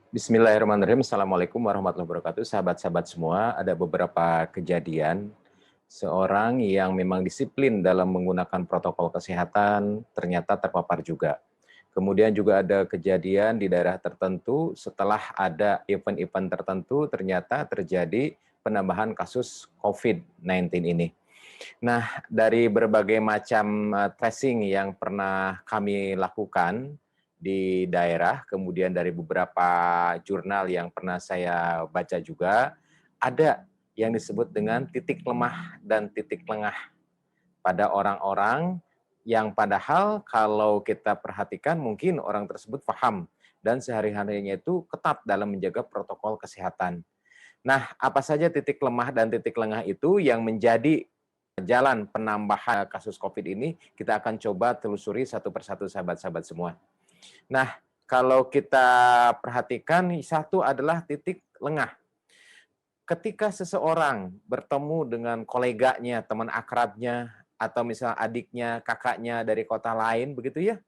Bismillahirrahmanirrahim. Assalamualaikum warahmatullahi wabarakatuh. Sahabat-sahabat semua, ada beberapa kejadian seorang yang memang disiplin dalam menggunakan protokol kesehatan ternyata terpapar juga. Kemudian juga ada kejadian di daerah tertentu setelah ada event-event tertentu ternyata terjadi penambahan kasus COVID-19 ini. Nah, dari berbagai macam tracing yang pernah kami lakukan di daerah, kemudian dari beberapa jurnal yang pernah saya baca juga, ada yang disebut dengan titik lemah dan titik lengah pada orang-orang yang padahal kalau kita perhatikan mungkin orang tersebut paham dan sehari-harinya itu ketat dalam menjaga protokol kesehatan. Nah, apa saja titik lemah dan titik lengah itu yang menjadi jalan penambahan kasus COVID ini, kita akan coba telusuri satu persatu sahabat-sahabat semua. Nah, kalau kita perhatikan, satu adalah titik lengah. Ketika seseorang bertemu dengan koleganya, teman akrabnya, atau misalnya adiknya, kakaknya dari kota lain, begitu ya,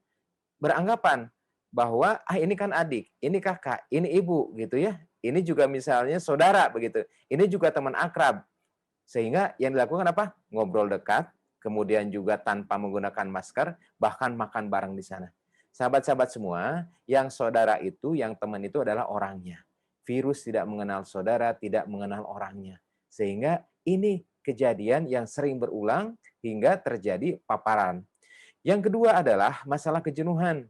beranggapan bahwa ini kan adik, ini kakak, ini ibu gitu ya. Ini juga misalnya saudara begitu. Ini juga teman akrab. Sehingga yang dilakukan apa? Ngobrol dekat, kemudian juga tanpa menggunakan masker, bahkan makan bareng di sana. Sahabat-sahabat semua, yang saudara itu, yang teman itu adalah orangnya. Virus tidak mengenal saudara, tidak mengenal orangnya. Sehingga ini kejadian yang sering berulang hingga terjadi paparan. Yang kedua adalah masalah kejenuhan.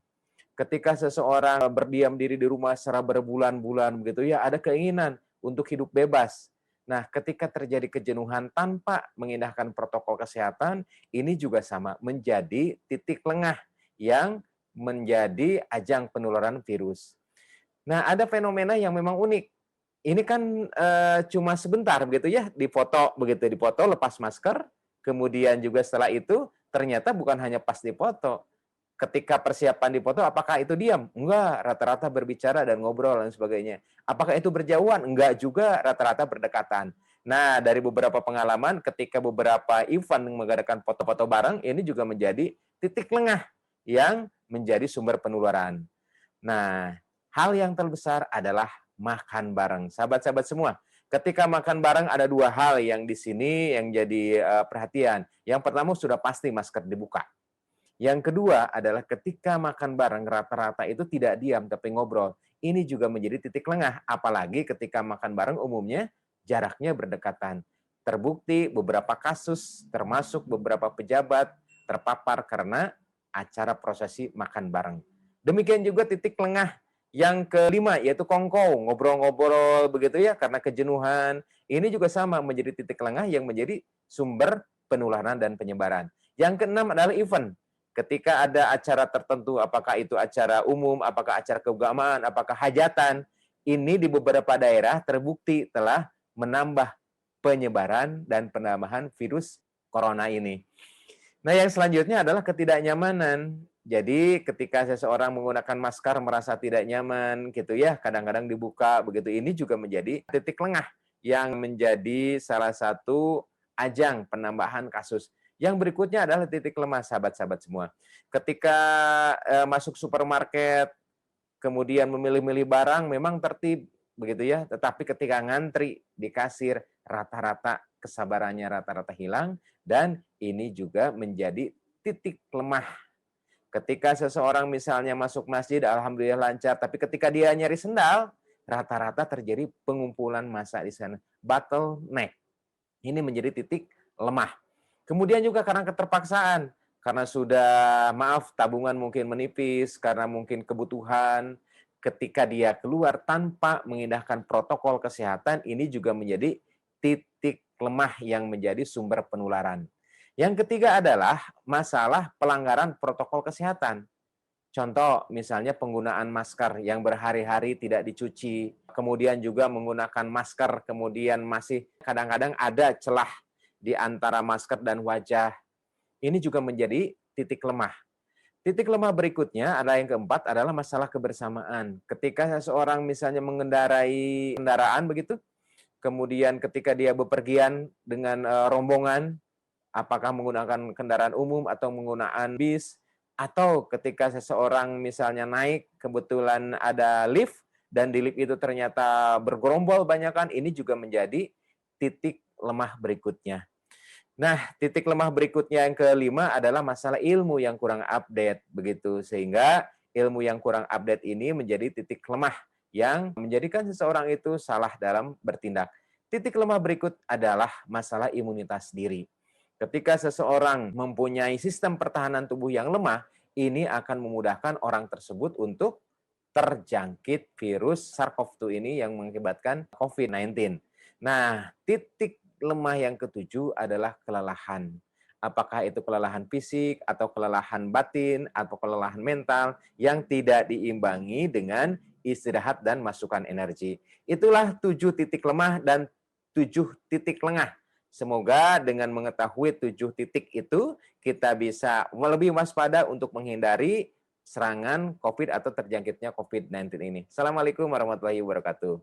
Ketika seseorang berdiam diri di rumah secara berbulan-bulan begitu ya, ada keinginan untuk hidup bebas. Nah, ketika terjadi kejenuhan tanpa mengindahkan protokol kesehatan, ini juga sama menjadi titik lengah yang menjadi ajang penularan virus. Nah, ada fenomena yang memang unik. Ini kan cuma sebentar begitu ya, dipoto lepas masker, kemudian juga setelah itu ternyata bukan hanya pas dipoto, ketika persiapan dipoto, apakah itu diam? Enggak, rata-rata berbicara dan ngobrol dan sebagainya. Apakah itu berjauhan? Enggak juga, rata-rata berdekatan. Nah, dari beberapa pengalaman, ketika beberapa event mengadakan foto-foto bareng, ini juga menjadi titik lengah yang menjadi sumber penularan. Nah, hal yang terbesar adalah makan bareng. Sahabat-sahabat semua, ketika makan bareng ada dua hal yang di sini yang jadi perhatian. Yang pertama sudah pasti masker dibuka. Yang kedua adalah ketika makan bareng rata-rata itu tidak diam tapi ngobrol. Ini juga menjadi titik lengah, apalagi ketika makan bareng umumnya jaraknya berdekatan. Terbukti beberapa kasus termasuk beberapa pejabat terpapar karena acara prosesi makan bareng. Demikian juga titik lengah yang kelima yaitu kongkow, ngobrol-ngobrol begitu ya karena kejenuhan. Ini juga sama menjadi titik lengah yang menjadi sumber penularan dan penyebaran. Yang keenam adalah event. Ketika ada acara tertentu, apakah itu acara umum, apakah acara keagamaan, apakah hajatan, ini di beberapa daerah terbukti telah menambah penyebaran dan penambahan virus corona ini. Nah, yang selanjutnya adalah ketidaknyamanan. Jadi, ketika seseorang menggunakan masker merasa tidak nyaman, gitu ya, kadang-kadang dibuka, begitu. Ini juga menjadi titik lengah yang menjadi salah satu ajang penambahan kasus. Yang berikutnya adalah titik lemah, sahabat-sahabat semua. Ketika masuk supermarket, kemudian memilih-milih barang, memang tertib, begitu ya. Tetapi ketika ngantri di kasir, rata-rata kesabarannya rata-rata hilang, dan ini juga menjadi titik lemah. Ketika seseorang misalnya masuk masjid, alhamdulillah lancar, tapi ketika dia nyari sendal, rata-rata terjadi pengumpulan massa di sana. Bottleneck. Ini menjadi titik lemah. Kemudian juga karena keterpaksaan, karena sudah maaf tabungan mungkin menipis, karena mungkin kebutuhan, ketika dia keluar tanpa mengindahkan protokol kesehatan, ini juga menjadi titik lemah yang menjadi sumber penularan. Yang ketiga adalah masalah pelanggaran protokol kesehatan. Contoh, misalnya penggunaan masker yang berhari-hari tidak dicuci, kemudian juga menggunakan masker, kemudian masih kadang-kadang ada celah di antara masker dan wajah. Ini juga menjadi titik lemah. Titik lemah berikutnya adalah yang keempat adalah masalah kebersamaan. Ketika seseorang misalnya mengendarai kendaraan begitu, kemudian ketika dia bepergian dengan rombongan, apakah menggunakan kendaraan umum atau menggunakan bis, atau ketika seseorang misalnya naik, kebetulan ada lift, dan di lift itu ternyata bergerombol banyakan, ini juga menjadi titik lemah berikutnya. Nah, titik lemah berikutnya yang kelima adalah masalah ilmu yang kurang update, begitu. Sehingga ilmu yang kurang update ini menjadi titik lemah yang menjadikan seseorang itu salah dalam bertindak. Titik lemah berikut adalah masalah imunitas diri. Ketika seseorang mempunyai sistem pertahanan tubuh yang lemah, ini akan memudahkan orang tersebut untuk terjangkit virus SARS-CoV-2 ini yang mengakibatkan COVID-19. Nah, titik lemah yang ketujuh adalah kelelahan. Apakah itu kelelahan fisik, atau kelelahan batin, atau kelelahan mental yang tidak diimbangi dengan istirahat dan masukan energi. Itulah 7 titik lemah dan 7 titik lengah. Semoga dengan mengetahui 7 titik itu, kita bisa lebih waspada untuk menghindari serangan COVID atau terjangkitnya COVID-19 ini. Assalamualaikum warahmatullahi wabarakatuh.